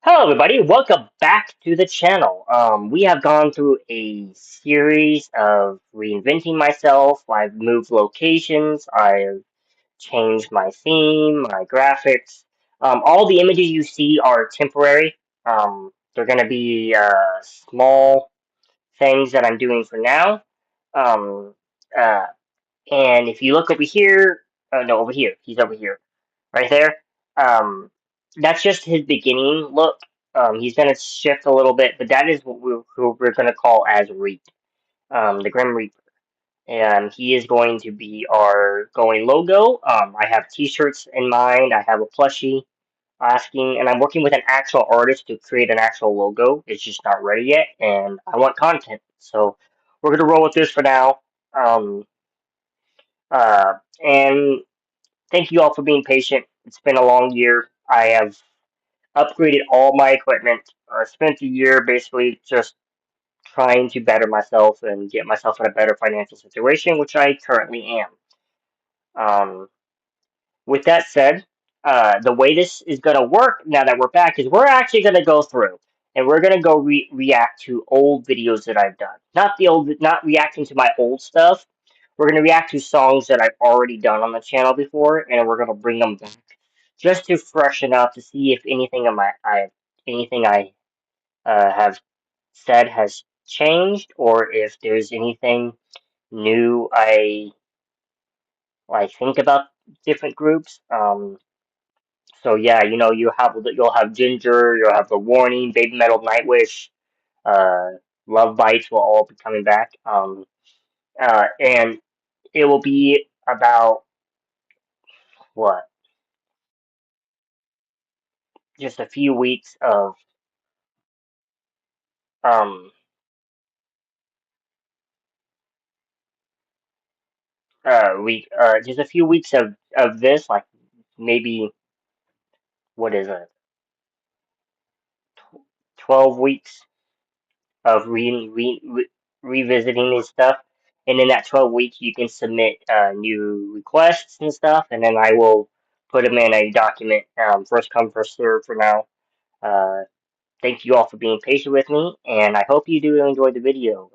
Hello, everybody. Welcome back to the channel. We have gone through a series of reinventing myself. I've moved locations. I've changed my theme, my graphics. All the images you see are temporary. They're going to be small things that I'm doing for now. Um, uh, and if you look over here, no, over here. He's over here right there. Um, that's just his beginning look. He's going to shift a little bit, but that is who we're going to call as Reap, the Grim Reaper. And he is going to be our going logo. I have t-shirts in mind. I have a plushie asking, and I'm working with an actual artist to create an actual logo. It's just not ready yet, and I want content. So we're going to roll with this for now. Um, and thank you all for being patient. It's been a long year. I have upgraded all my equipment. I spent a year basically just trying to better myself and get myself in a better financial situation, which I currently am. Um, with that said, the way this is going to work now that we're back is we're actually going to go through and we're going to go react to old videos that I've done. Not reacting to my old stuff. We're going to react to songs that I've already done on the channel before, and we're going to bring them back just to freshen up to see if anything I have said has changed, or if there's anything new I think about different groups. So yeah, you'll have Jinjer, you'll have the Warning, Baby Metal, Nightwish, uh, Love Bites will all be coming back. And it will be about what, just a few weeks of um just a few weeks of this, like maybe what is it, 12 weeks of revisiting this stuff. And in that 12 weeks, you can submit new requests and stuff, and then I will put them in a document, first come, first serve for now. Uh, Thank you all for being patient with me, and I hope you do enjoy the video.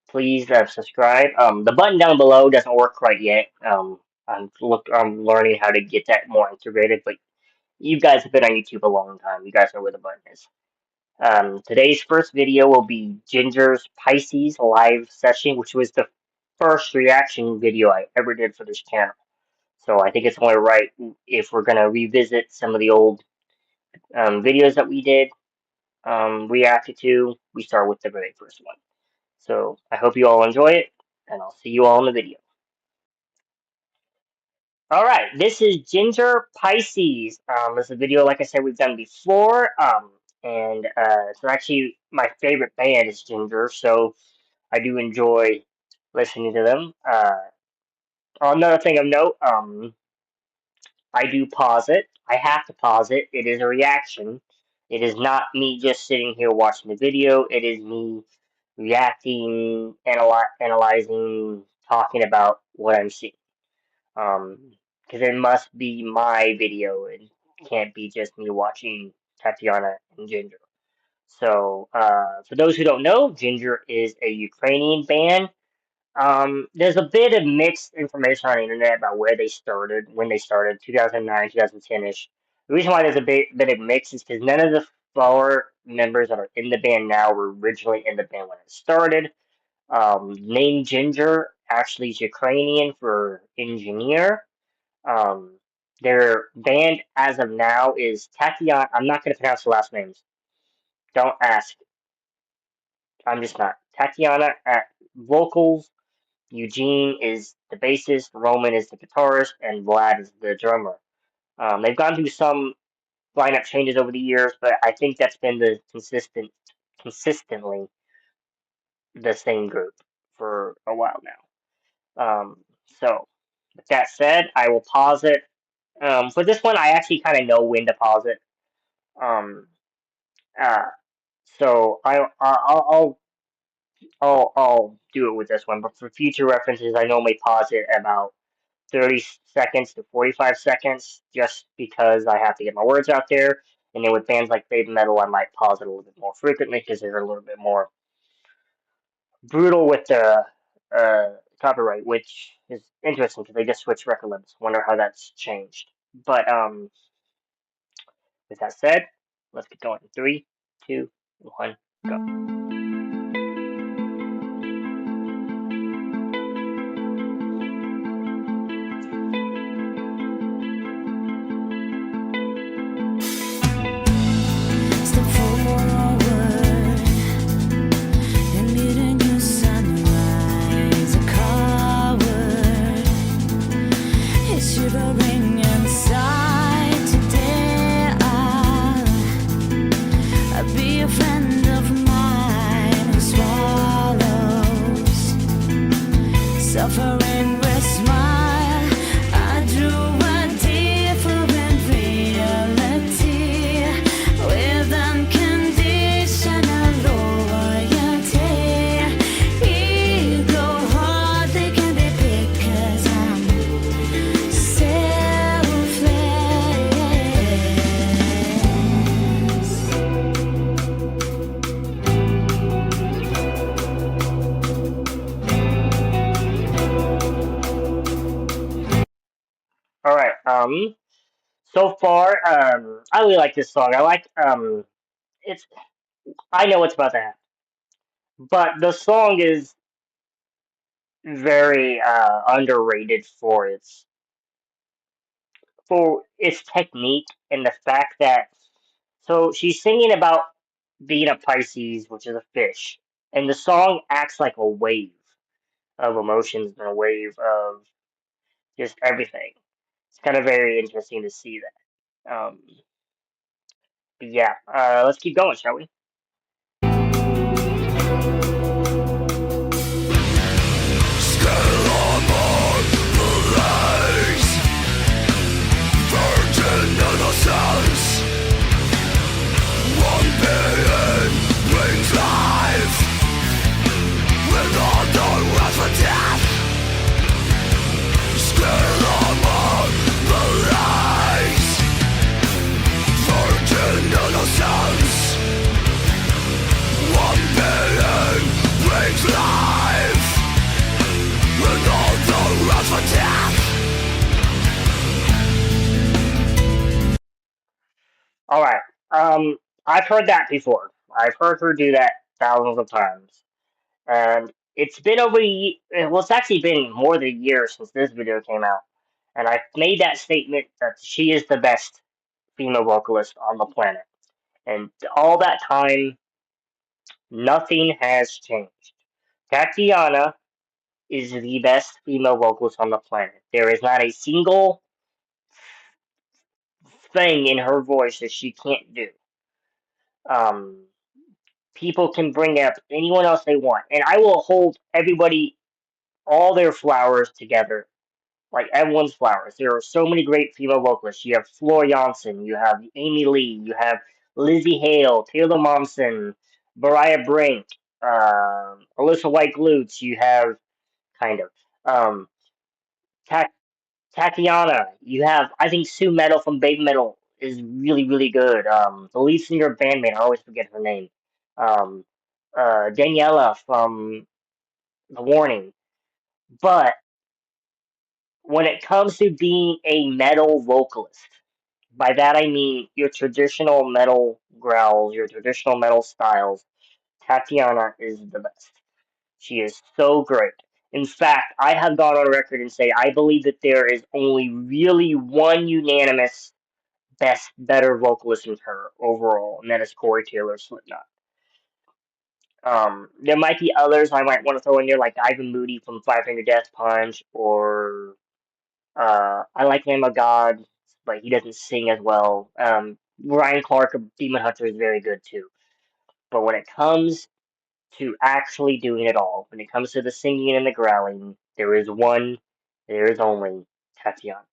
Please subscribe. The button down below doesn't work quite yet. I'm learning how to get that more integrated, but you guys have been on YouTube a long time. You guys know where the button is. Today's first video will be Jinjer's Pisces live session, which was the first reaction video I ever did for this channel. So I think it's only right if we're gonna revisit some of the old videos that we did reacted to. We start with the very first one. So I hope you all enjoy it, and I'll see you all in the video. All right, this is Jinjer Pisces. This is a video, like I said, we've done before. And it's actually my favorite band is Jinjer, so I do enjoy listening to them. Another thing of note, I do pause it. I have to pause it. It is a reaction. It is not me just sitting here watching the video. It is me reacting, analyzing, talking about what I'm seeing. Because it must be my video. It can't be just me watching Tatiana and Ginger. So, for those who don't know, Ginger is a Ukrainian band. There's a bit of mixed information on the internet about where they started, when they started, 2009, 2010-ish. The reason why there's a bit of mix is because none of the four members that are in the band now were originally in the band when it started. Name Ginger actually is Ukrainian for engineer. Um, their band as of now is Tatiana. I'm not going to pronounce the last names. Don't ask. I'm just not. Tatiana at vocals. Eugene is the bassist. Roman is the guitarist, and Vlad is the drummer. They've gone through some lineup changes over the years, but I think that's been the consistently the same group for a while now. So, with that said, I will pause it. For this one, I actually kind of know when to pause it. Um, uh, so I'll do it with this one. But for future references, I normally pause it about 30 seconds to 45 seconds, just because I have to get my words out there. And then with bands like Baby Metal, I might pause it a little bit more frequently because they're a little bit more brutal with the copyright, which is interesting because they just switched record labels. Wonder how that's changed. But with that said, let's get going. Three, two, one, go. Step forward and meet a new sunrise. A coward is shivering inside. Today I'll be a friend of mine who swallows suffering with smile. I drew a different reality with unconditional loyalty. Ego heart, they can be big 'cause I'm selfless. All right. So far, I really like this song. I like it's. I know what's about to happen, but the song is very underrated for its technique and the fact that so she's singing about being a Pisces, which is a fish, and the song acts like a wave of emotions and a wave of just everything. It's kind of very interesting to see that. But yeah, let's keep going, shall we? All right. I've heard that before. I've heard her do that thousands of times, and it's been well, it's actually been more than a year since this video came out, and I made that statement that she is the best female vocalist on the planet. And all that time, nothing has changed. Tatiana is the best female vocalist on the planet. There is not a single thing in her voice that she can't do. Um, People can bring up anyone else they want, and I will hold everybody, all their flowers together, like everyone's flowers. There are so many great female vocalists. You have Floor Jansen, you have Amy Lee, you have Lizzie Hale, Taylor Momsen, Mariah Brink, Alyssa White Glutes. You have kind of um, Ta- Tatiana. You have, I think, Sue Metal from Baby Metal is really, really good. The lead singer of Bandmate, I always forget her name. Um, Daniela from The Warning. But when it comes to being a metal vocalist, by that I mean your traditional metal growls, your traditional metal styles, Tatiana is the best. She is so great. In fact, I have gone on record and say I believe that there is only really one unanimous better vocalist than her overall, and that is Corey Taylor Slipknot. There might be others I might want to throw in there, like Ivan Moody from Five Finger Death Punch, or I like Lamb of God, but he doesn't sing as well. Ryan Clark of Demon Hunter is very good too. But when it comes to actually doing it all, when it comes to the singing and the growling, there is only Tatiana.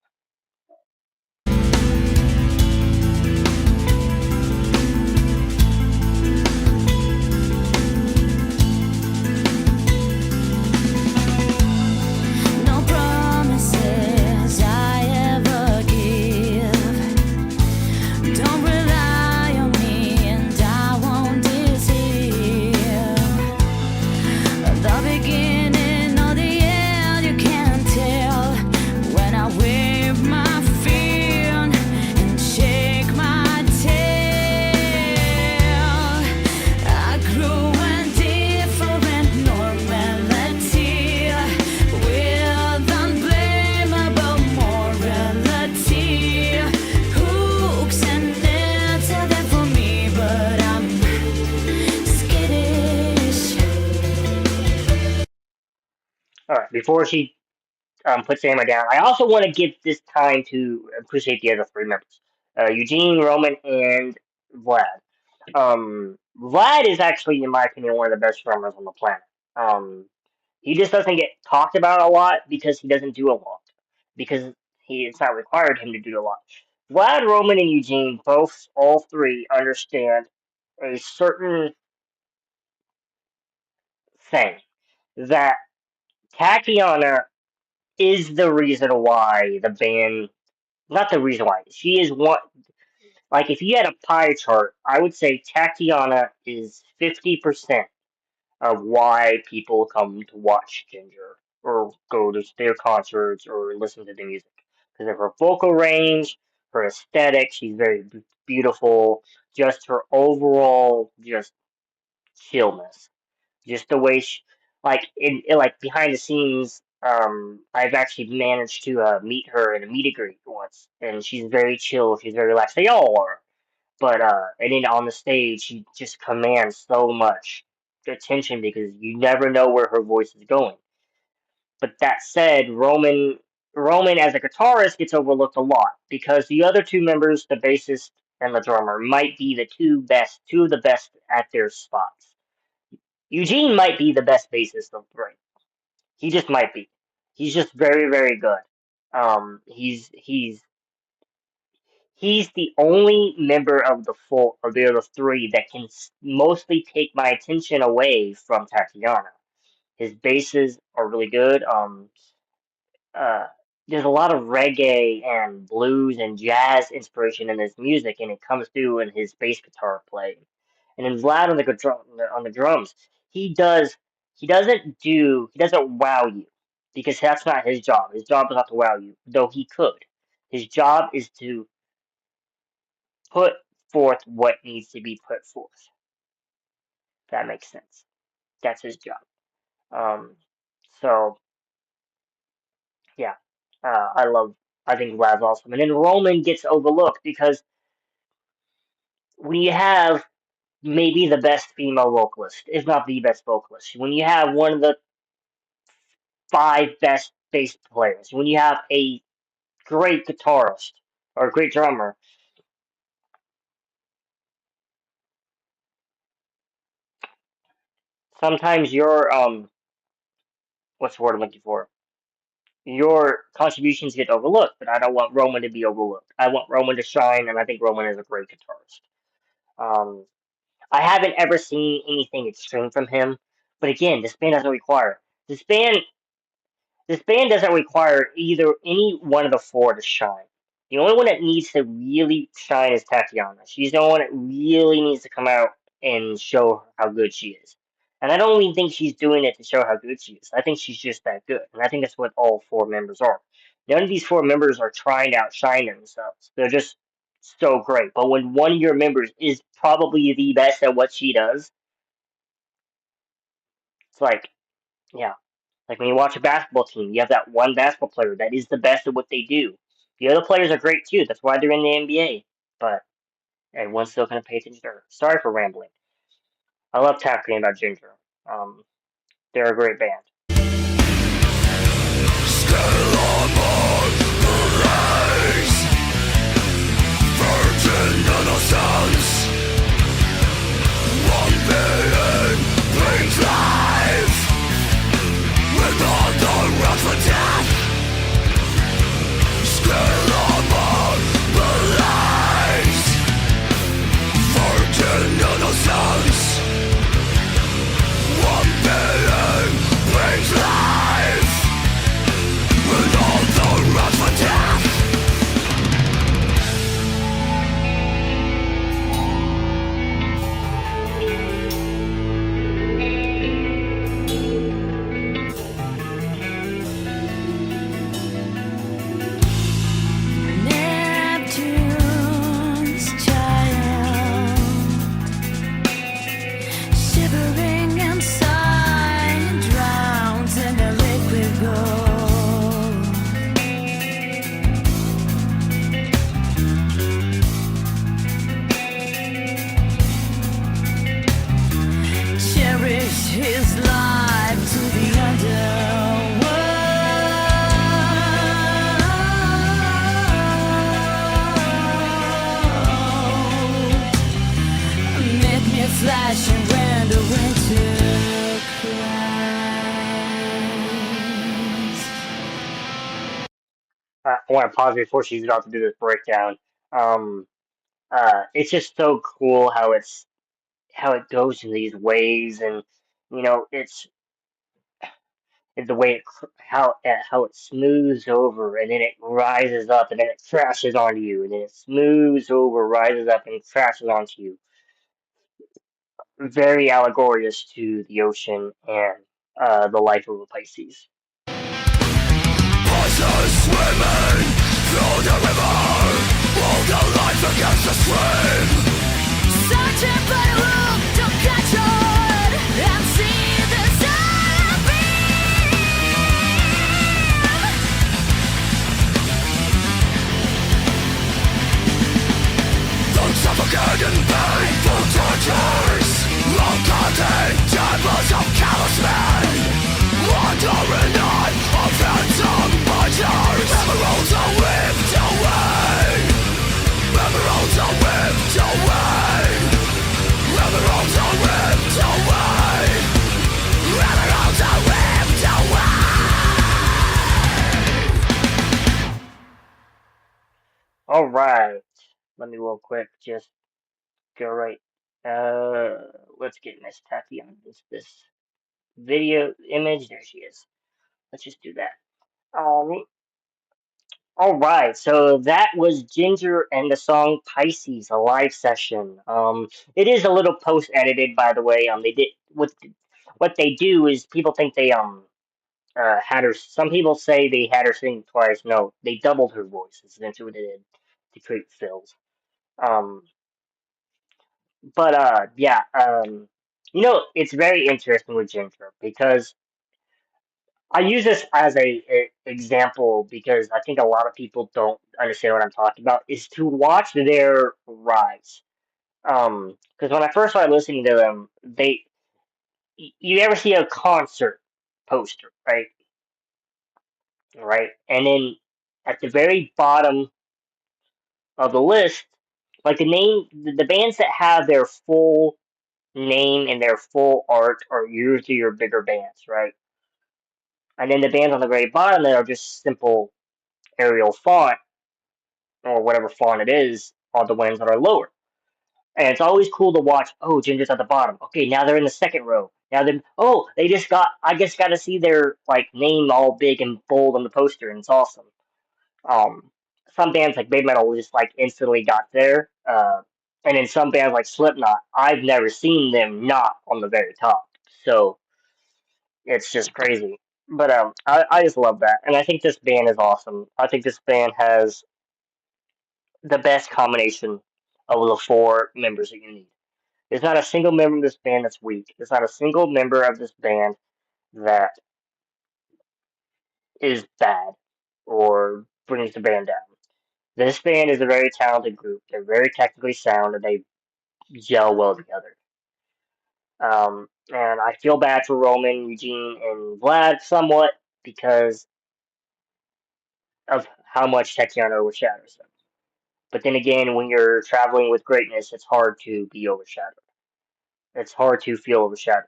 No promises I ever give. Don't rely before she puts the hammer down, I also want to give this time to appreciate the other three members, Eugene, Roman, and Vlad. Vlad is actually, in my opinion, one of the best drummers on the planet. Um, he just doesn't get talked about a lot because he doesn't do a lot. Because it's not required him to do a lot. Vlad, Roman, and Eugene both, all three, understand a certain thing that Tatiana is the reason why the band. Not the reason why. She is one. Like, if you had a pie chart, I would say Tatiana is 50% of why people come to watch Ginger or go to their concerts or listen to the music. Because of her vocal range, her aesthetic, she's very beautiful. Just her overall, just chillness, just the way she, like like behind the scenes. I've actually managed to meet her in a meet and greet once, and she's very chill. She's very relaxed. They all are, but and then on the stage, she just commands so much attention because you never know where her voice is going. But that said, Roman as a guitarist gets overlooked a lot because the other two members, the bassist and the drummer, might be two of the best at their spots. Eugene might be the best bassist of the three. He just might be. He's just very, very good. He's the only member of the other three that can mostly take my attention away from Tatiana. His basses are really good. Uh, there's a lot of reggae and blues and jazz inspiration in his music, and it comes through in his bass guitar playing. And then Vlad on the drums, he does he doesn't wow you because that's not his job. His job is not to wow you, though he could. His job is to put forth what needs to be put forth. If that makes sense. That's his job. Um, so yeah, I love. I think Vlad's awesome, and then Roman gets overlooked because when you have maybe the best female vocalist, if not the best vocalist, when you have one of the five best bass players, when you have a great guitarist or a great drummer, sometimes your what's the word I'm looking for? Your contributions get overlooked, but I don't want Roman to be overlooked. I want Roman to shine, and I think Roman is a great guitarist. Um, I haven't ever seen anything extreme from him, but again, this band doesn't require this band. This band doesn't require either any one of the four to shine. The only one that needs to really shine is Tatiana. She's the only one that really needs to come out and show how good she is. And I don't even think she's doing it to show how good she is. I think she's just that good. And I think that's what all four members are. None of these four members are trying to outshine themselves. They're just so great. But when one of your members is probably the best at what she does, it's like, yeah. Like when you watch a basketball team, you have that one basketball player that is the best at what they do. The other players are great too. That's why they're in the NBA. But everyone's still going to pay attention to her. Sorry for rambling. I love talking about Ginger. Um, they're a great band. One being brings life with all flashing wind of winter cries. I want to pause before she's about to do this breakdown. Um, it's just so cool how it goes in these waves, and it's the way how it smooths over, and then it rises up, and then it crashes onto you, and then it smooths over, rises up, and crashes onto you. Very allegorious to the ocean and the life of a Pisces. Voices swimming through the river, hold their life against the stream. Searching for the room to catch on and see the sun beam. The suffocating painful tortures, long-cutting chambers of callous men, wandering on of phantom butchers. Emeralds are whipped away, emeralds are whipped away, emeralds are whipped away, emeralds are whipped away. All right, let me real quick just go right. Let's get Miss Taffy on this video image. There she is. Let's just do that. All right, so that was Jinjer and the song Pisces, a live session. It is a little post edited, by the way. They did what they do is people think they had her. Some people say they had her sing twice. No, they doubled her voice. Is essentially what they did to create fills. Um, but yeah. It's very interesting with Jinjer because I use this as a example because I think a lot of people don't understand what I'm talking about. Is to watch their rise. Because when I first started listening to them, you ever see a concert poster, right? Right, and then at the very bottom of the list, like the bands that have their full name and their full art are usually your bigger bands, right? And then the bands on the very bottom that are just simple Arial font or whatever font it is are the ones that are lower. And it's always cool to watch. Oh, Ginger's at the bottom. Okay, now they're in the second row. Now then, oh, they just got. I just got to see their like name all big and bold on the poster, and it's awesome. Um, some bands like Big Metal just like instantly got there. And then some bands like Slipknot, I've never seen them not on the very top. So it's just crazy. But I just love that, and I think this band is awesome. I think this band has the best combination of the four members that you need. There's not a single member of this band that's weak. There's not a single member of this band that is bad or brings the band down. This band is a very talented group. They're very technically sound and they gel well together. And I feel bad for Roman, Eugene, and Vlad somewhat because of how much Tatiana overshadows them. But then again, when you're traveling with greatness, it's hard to be overshadowed. It's hard to feel overshadowed.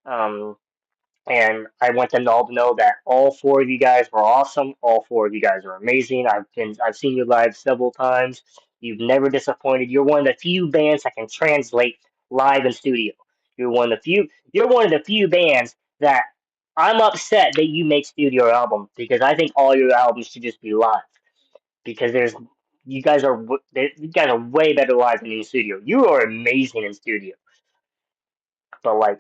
Um, and I want them all to know that all four of you guys were awesome. All four of you guys are amazing. I've seen you live several times. You've never disappointed. You're one of the few bands that can translate live in studio. You're one of the few bands that I'm upset that you make studio albums because I think all your albums should just be live because you guys are way better live than in studio. You are amazing in studio, but like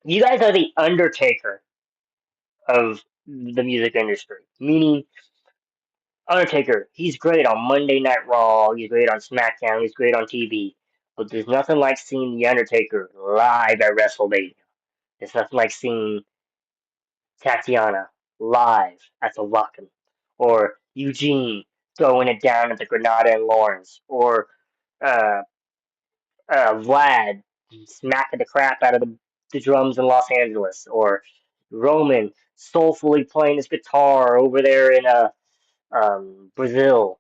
you guys are the Undertaker of the music industry. Meaning, Undertaker, he's great on Monday Night Raw, he's great on SmackDown, he's great on TV. But there's nothing like seeing The Undertaker live at WrestleMania. There's nothing like seeing Tatiana live at the Rock'em. Or Eugene throwing it down at the Granada and Lawrence. Or uh, Vlad smacking the crap out of the drums in Los Angeles. Or Roman soulfully playing his guitar over there in Brazil.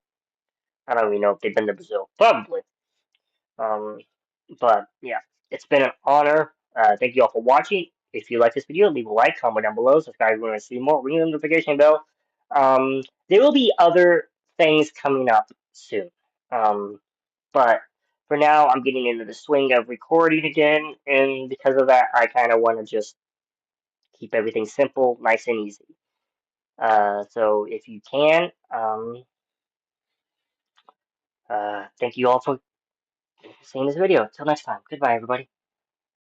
I don't even know if they've been to Brazil. Probably. Um, but yeah, it's been an honor. Thank you all for watching. If you like this video, leave a like, comment down below, subscribe if you want to see more, ring the notification bell. There will be other things coming up soon. Um, but for now, I'm getting into the swing of recording again, and because of that, I kind of want to just keep everything simple, nice and easy. So if you can, thank you all for seeing this video. Till next time, goodbye, everybody.